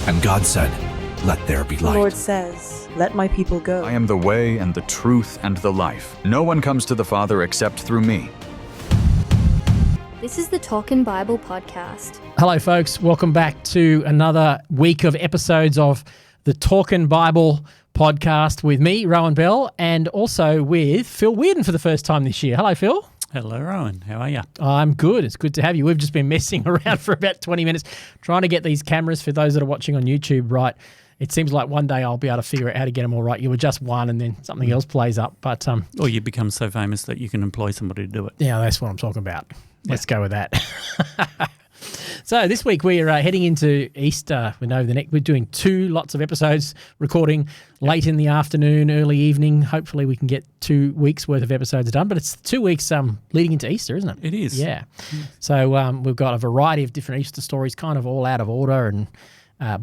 And God said, "Let there be The light." Lord says, "Let my people go." I am the way and the truth and the life. No one comes to the Father except through me. This is the Talkin Bible Podcast. Hello, folks. Welcome back to another week of episodes of the Talkin Bible Podcast with me, Rohan Bell, and also with Phil Wearden for the first time this year. Hello, Phil. Hello, Rohan. How are you? I'm good. It's good to have you. We've just been messing around for about 20 minutes trying to get these cameras for those that are watching on YouTube right. It seems like one day I'll be able to figure out how to get them all right. You adjust one and then something else plays up. But Or you become so famous that you can employ somebody to do it. yeah, that's what I'm talking about. Let's go with that. So this week we are heading into Easter. We're doing two lots of episodes, recording late in the afternoon, early evening. Hopefully we can get 2 weeks worth of episodes done. But it's 2 weeks leading into Easter, isn't it? It is. Yeah. So we've got a variety of different Easter stories, kind of all out of order, and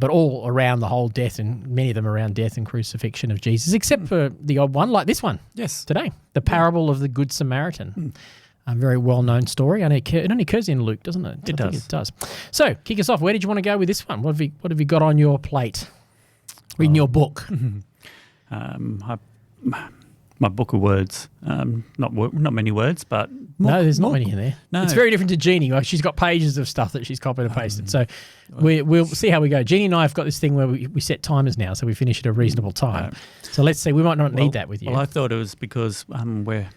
but all around the whole death, and many of them around death and crucifixion of Jesus, except for the odd one like this one. Yes. Today, the parable of the Good Samaritan. A very well-known story. It only occurs in Luke, doesn't it? It does. It does. So, kick us off. Where did you want to go with this one? What have you got on your plate? In your book? My book of words. Not many words, but No, there's not many in there. No. It's very different to Jeannie. Well, she's got pages of stuff that she's copied and pasted. So we'll see how we go. Jeannie and I have got this thing where we set timers now, so we finish at a reasonable time. So let's see. We might not need that with you. Well, I thought it was because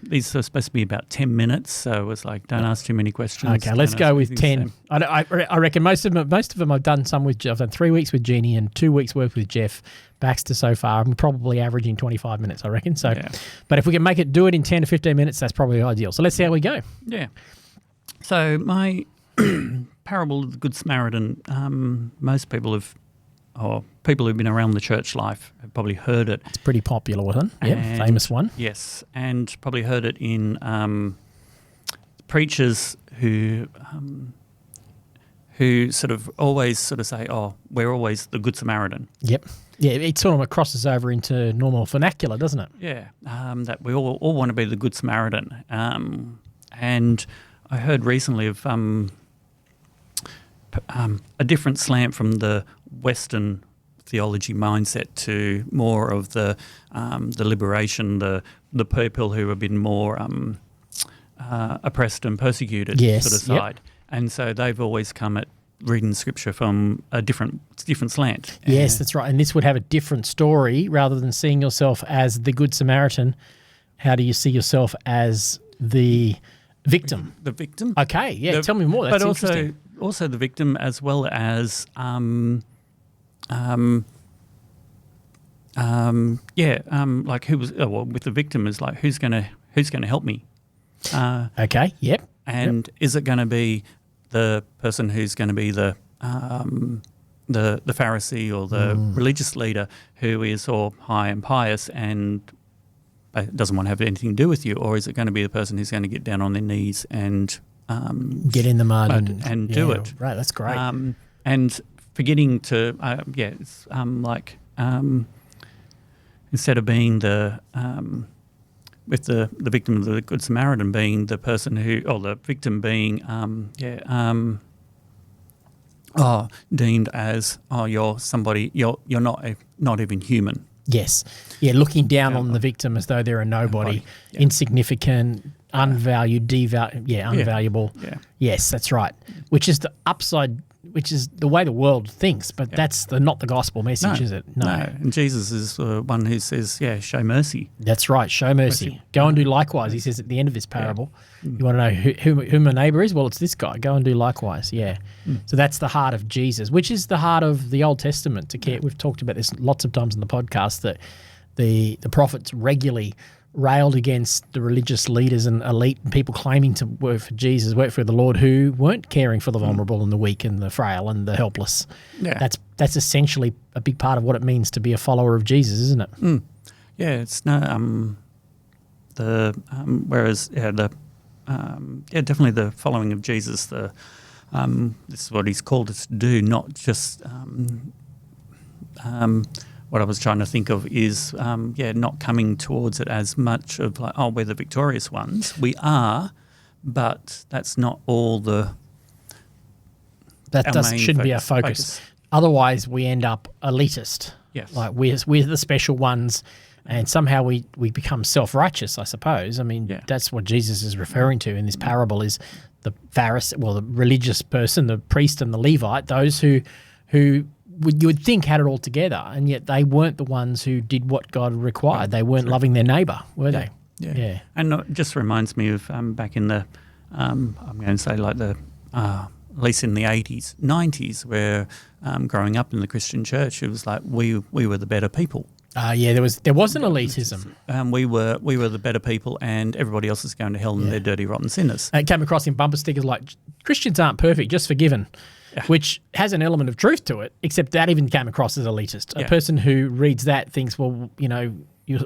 these are supposed to be about 10 minutes, so it was like, don't ask too many questions. Okay, let's go with 10. I reckon most of them I've done some with. I've done 3 weeks with Jeannie and 2 weeks worth with Jeff Baxter so far. I'm probably averaging 25 minutes, I reckon. So, but if we can do it in 10 to 15 minutes, that's probably ideal. So let's see how we go. Yeah. So my parable of the Good Samaritan, most people people who've been around the church life have probably heard it. It's a pretty popular one. Yeah, famous one. Yes, and probably heard it in preachers who sort of always say, "Oh, we're always the Good Samaritan." Yep. Yeah, it sort of crosses over into normal vernacular, doesn't it? Yeah, that we all want to be the Good Samaritan. And I heard recently of a different slant from the Western theology mindset to more of the liberation, the people who have been more oppressed and persecuted sort of side. And so they've always come at reading scripture from a different slant. Yes, that's right. And this would have a different story rather than seeing yourself as the Good Samaritan. How do you see yourself as the victim? The victim. Okay, yeah. Tell me more. That's interesting. Also the victim, as well as like who was with the victim is like who's gonna help me? Okay. Yep. And is it going to be the person who's going to be the Pharisee or the religious leader who is all high and pious and doesn't want to have anything to do with you, or is it going to be the person who's going to get down on their knees and get in the mud and do it? Right, that's great. And forgetting to it's like instead of being the with the victim of the Good Samaritan being the person who, or the victim being, deemed as, you're somebody, you're not even human. Yes. Yeah, looking down on the victim as though they're a nobody, insignificant, unvalued, unvaluable. Yeah. Yes, that's right. Which is the upside, which is the way the world thinks, but that's not the gospel message, is it? No. And Jesus is the one who says, show mercy. That's right, show mercy. Go and do likewise, he says at the end of this parable. You want to know who my neighbour is? Well, it's this guy. Go and do likewise, So that's the heart of Jesus, which is the heart of the Old Testament. We've talked about this lots of times in the podcast, that the prophets regularly railed against the religious leaders and elite and people claiming to work for Jesus, work for the Lord, who weren't caring for the vulnerable and the weak and the frail and the helpless. Yeah. That's essentially a big part of what it means to be a follower of Jesus, isn't it? Yeah, it's definitely the following of Jesus. This is what he's called us to do, not just what I was trying to think of is, not coming towards it as much of like, we're the victorious ones. We are, but that's not all the... That shouldn't be our focus. otherwise we end up elitist. Yes. Like we're the special ones, and somehow we become self-righteous, I suppose. I mean, that's what Jesus is referring to in this parable, is the Pharisee, the religious person, the priest and the Levite, those who you would think had it all together, and yet they weren't the ones who did what God required. They weren't loving their neighbour, were they? Yeah. And it just reminds me of back in the, I'm going to say like the, at least in the 80s, 90s, where growing up in the Christian church, it was like we were the better people. There was an elitism. We were the better people, and everybody else is going to hell and they're dirty, rotten sinners. It came across in bumper stickers like, Christians aren't perfect, just forgiven, which has an element of truth to it, except that even came across as elitist. A person who reads that thinks, well,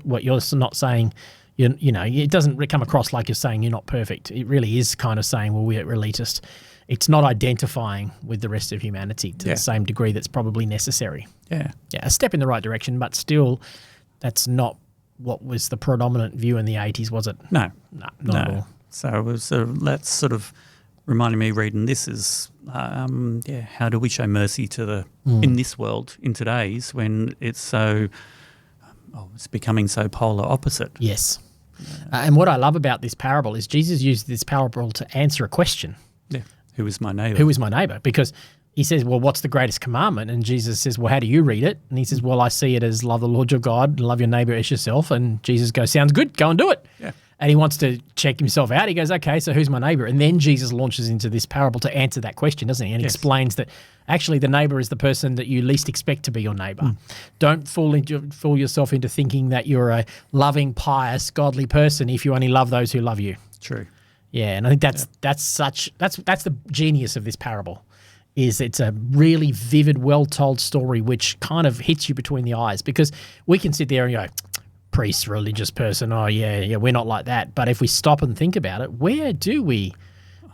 what you're not saying, it doesn't come across like you're saying you're not perfect. It really is kind of saying, well, we're elitist. It's not identifying with the rest of humanity to the same degree that's probably necessary. Yeah, a step in the right direction, but still, that's not what was the predominant view in the 80s, was it? No, not at all. So it was, that's sort of reminding me reading this is, how do we show mercy to in this world, in today's, when it's so, it's becoming so polar opposite. Yes. And what I love about this parable is Jesus used this parable to answer a question. Yeah. Who is my neighbour? Who is my neighbour? Because he says, well, what's the greatest commandment? And Jesus says, well, how do you read it? And he says, well, I see it as love the Lord your God and love your neighbour as yourself. And Jesus goes, sounds good, go and do it. Yeah. And he wants to check himself out. He goes, okay, so who's my neighbour? And then Jesus launches into this parable to answer that question, doesn't he? And explains that actually the neighbour is the person that you least expect to be your neighbour. Don't fool yourself into thinking that you're a loving, pious, godly person if you only love those who love you. True. Yeah, and I think that's the genius of this parable, is it's a really vivid, well-told story which kind of hits you between the eyes, because we can sit there and go, priest, religious person, we're not like that. But if we stop and think about it, where do we,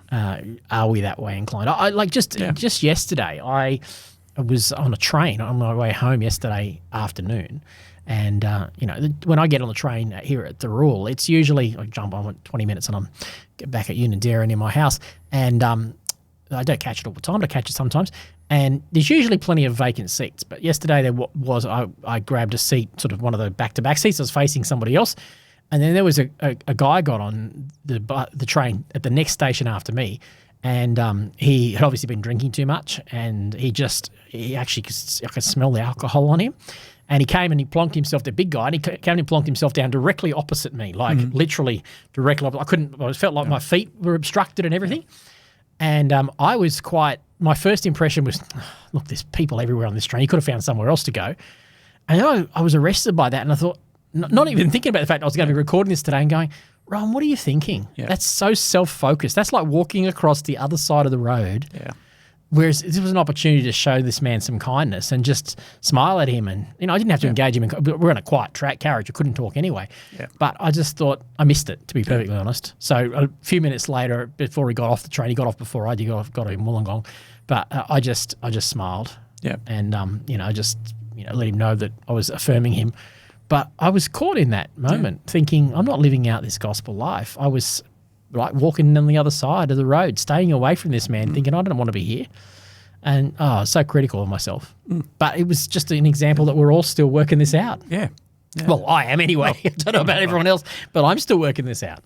are we that way inclined? Just yesterday, I was on a train on my way home yesterday afternoon. And, when I get on the train here at the Rural, it's usually, I jump on 20 minutes and I'm back at Unanderra near my house. And I don't catch it all the time, but I catch it sometimes. And there's usually plenty of vacant seats. But yesterday I grabbed a seat, sort of one of the back-to-back seats. I was facing somebody else. And then there was a guy got on the train at the next station after me. And he had obviously been drinking too much. And I could smell the alcohol on him. And he came and he plonked himself, the big guy, and he came and plonked himself down directly opposite me, literally directly opposite. I felt like my feet were obstructed and everything. And my first impression was, look, there's people everywhere on this train. He could have found somewhere else to go. And I was arrested by that. And I thought, not even thinking about the fact I was going to be recording this today and going, Rohan, what are you thinking? Yeah. That's so self-focused. That's like walking across the other side of the road. Yeah. Whereas this was an opportunity to show this man some kindness and just smile at him. And, I didn't have to engage him. We're in a quiet carriage. I couldn't talk anyway. Yeah. But I just thought I missed it, to be perfectly honest. So a few minutes later, before he got off the train, he got off before I did, got in Wollongong. But I just smiled. Yeah. And, let him know that I was affirming him. But I was caught in that moment thinking, I'm not living out this gospel life. I was walking on the other side of the road, staying away from this man, thinking, I don't want to be here. And so critical of myself. But it was just an example that we're all still working this out. Yeah. Well, I am anyway. I don't know about everyone else, but I'm still working this out.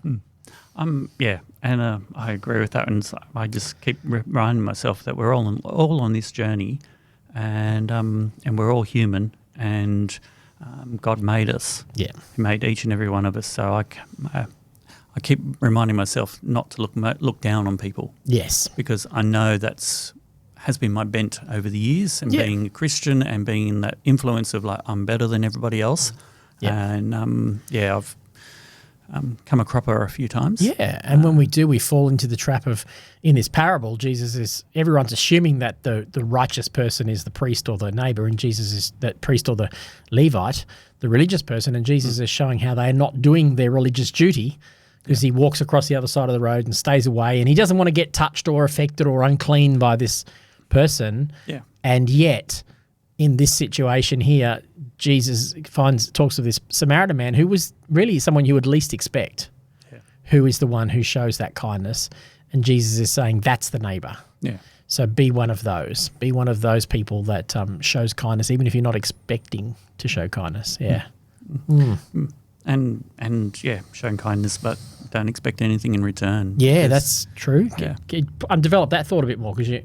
And I agree with that. And so I just keep reminding myself that we're all on this journey, and we're all human, and God made us. Yeah. He made each and every one of us. So I keep reminding myself not to look down on people. Yes. Because I know has been my bent over the years, and being a Christian and being in that influence of I'm better than everybody else. Yeah. And I've come a cropper a few times. Yeah. And when we do, we fall into the trap of, in this parable, everyone's assuming that the righteous person is the priest or the neighbour, and Jesus is that priest or the Levite, the religious person, and Jesus is showing how they are not doing their religious duty, because he walks across the other side of the road and stays away, and he doesn't want to get touched or affected or unclean by this person. Yeah. And yet, in this situation here, Jesus talks of this Samaritan man who was really someone you would least expect, who is the one who shows that kindness. And Jesus is saying that's the neighbour. Yeah. So be one of those. Be one of those people that shows kindness, even if you're not expecting to show kindness. Yeah. And showing kindness, but don't expect anything in return. Yeah, that's true. Yeah. Develop that thought a bit more, because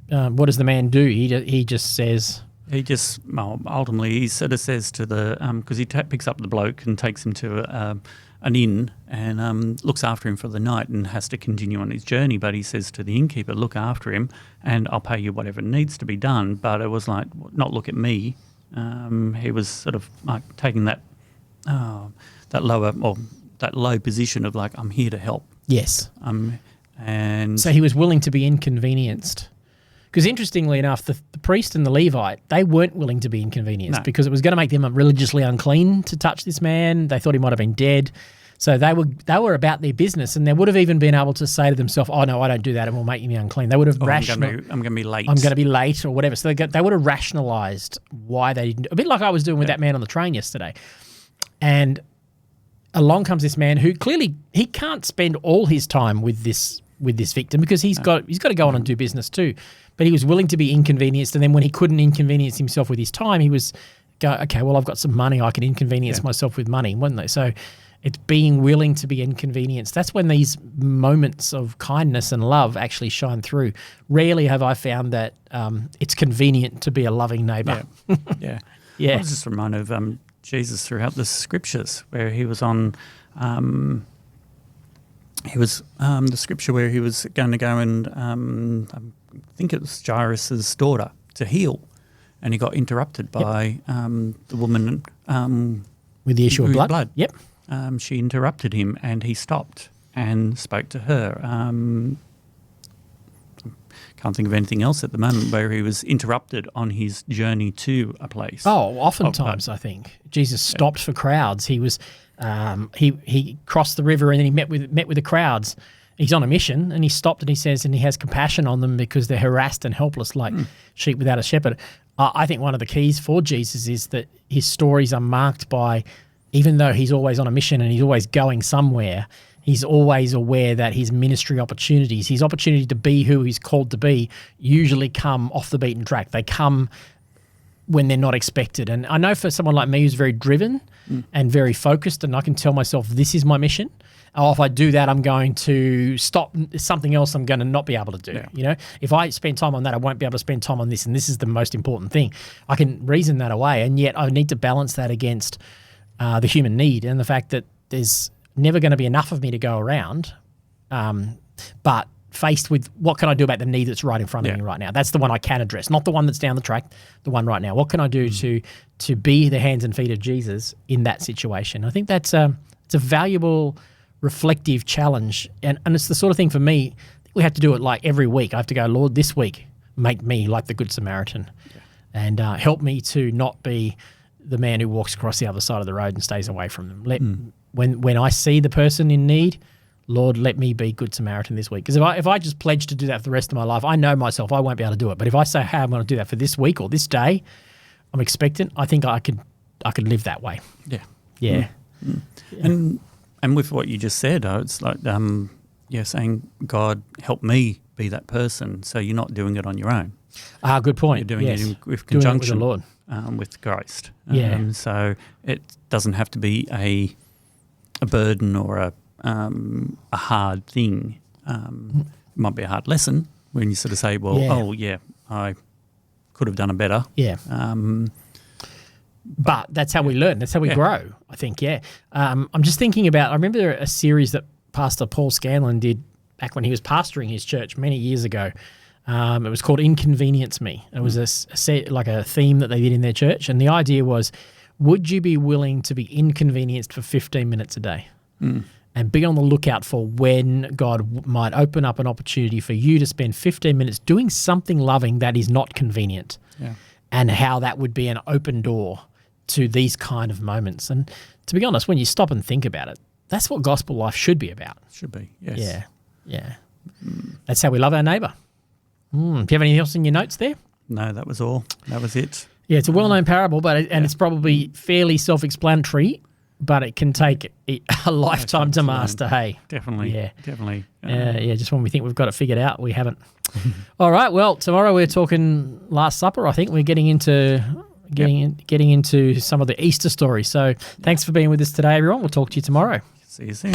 what does the man do? He just says... He just, ultimately, he sort of says to the, because he picks up the bloke and takes him to an inn and looks after him for the night and has to continue on his journey. But he says to the innkeeper, look after him and I'll pay you whatever needs to be done. But it was like, not look at me. He was sort of like taking that low position of like, I'm here to help. Yes. And so he was willing to be inconvenienced. Because interestingly enough, the priest and the Levite, they weren't willing to be inconvenienced because it was going to make them religiously unclean to touch this man. They thought he might have been dead. So they were about their business, and they would have even been able to say to themselves, oh, no, I don't do that, it will make me unclean. They would have I'm going to be late. I'm going to be late or whatever. So they would have rationalised why they didn't. A bit like I was doing with that man on the train yesterday. And along comes this man who clearly he can't spend all his time with this victim because he's got to go on and do business too. But he was willing to be inconvenienced, and then when he couldn't inconvenience himself with his time, he was okay, well, I've got some money, I can inconvenience myself with money, wasn't they? So it's being willing to be inconvenienced. That's when these moments of kindness and love actually shine through. Rarely have I found that it's convenient to be a loving neighbour. Yeah. Yeah. I was just reminded of Jesus throughout the scriptures where he was on... the scripture where he was going to go and I think it was Jairus' daughter to heal, and he got interrupted by the woman with the issue of blood. Yep. She interrupted him, and he stopped and spoke to her. Can't think of anything else at the moment where he was interrupted on his journey to a place. Oh, oftentimes I think Jesus stopped for crowds. He was he crossed the river and then he met with the crowds. He's on a mission and he stopped and he says, and he has compassion on them because they're harassed and helpless like sheep without a shepherd. I think one of the keys for Jesus is that his stories are marked by, even though he's always on a mission and he's always going somewhere, he's always aware that his ministry opportunities, his opportunity to be who he's called to be, usually come off the beaten track. They come when they're not expected. And I know for someone like me who's very driven and very focused, and I can tell myself this is my mission, or if I do that, I'm going to stop something else I'm going to not be able to do. Yeah. You know, if I spend time on that, I won't be able to spend time on this, and this is the most important thing. I can reason that away, and yet I need to balance that against the human need and the fact that there's never going to be enough of me to go around, but faced with what can I do about the need that's right in front of me right now? That's the one I can address, not the one that's down the track, the one right now. What can I do to be the hands and feet of Jesus in that situation? I think that's it's a valuable, reflective challenge, and it's the sort of thing for me, we have to do it like every week. I have to go, Lord, this week, make me like the Good Samaritan and help me to not be the man who walks across the other side of the road and stays away from them. When I see the person in need, Lord, let me be Good Samaritan this week. Because if I just pledge to do that for the rest of my life, I know myself, I won't be able to do it. But if I say, hey, I'm going to do that for this week or this day, I'm expectant, I think I could live that way. Yeah. Yeah. And with what you just said, it's like, saying, God, help me be that person. So you're not doing it on your own. Good point. You're doing it with conjunction doing it with the Lord. With Christ. Yeah. So it doesn't have to be a burden or a hard thing. It might be a hard lesson when you sort of say, well, I could have done it better. Yeah. But that's how we learn. That's how we grow, I think, I'm just thinking about, I remember a series that Pastor Paul Scanlon did back when he was pastoring his church many years ago. It was called Inconvenience Me. It was a theme that they did in their church. And the idea was, would you be willing to be inconvenienced for 15 minutes a day? And be on the lookout for when God might open up an opportunity for you to spend 15 minutes doing something loving that is not convenient, and how that would be an open door to these kind of moments. And to be honest, when you stop and think about it, that's what gospel life should be about. Should be, yes. Yeah. That's how we love our neighbour. Do you have anything else in your notes there? No, that was all. That was it. Yeah, it's a well-known parable, and it's probably fairly self-explanatory. but it can take a lifetime to master. Hey, Definitely. Yeah. Definitely. Just when we think we've got it figured out, we haven't. All right. Well, tomorrow we're talking Last Supper. I think we're getting into some of the Easter stories. So thanks for being with us today, everyone. We'll talk to you tomorrow. See you soon.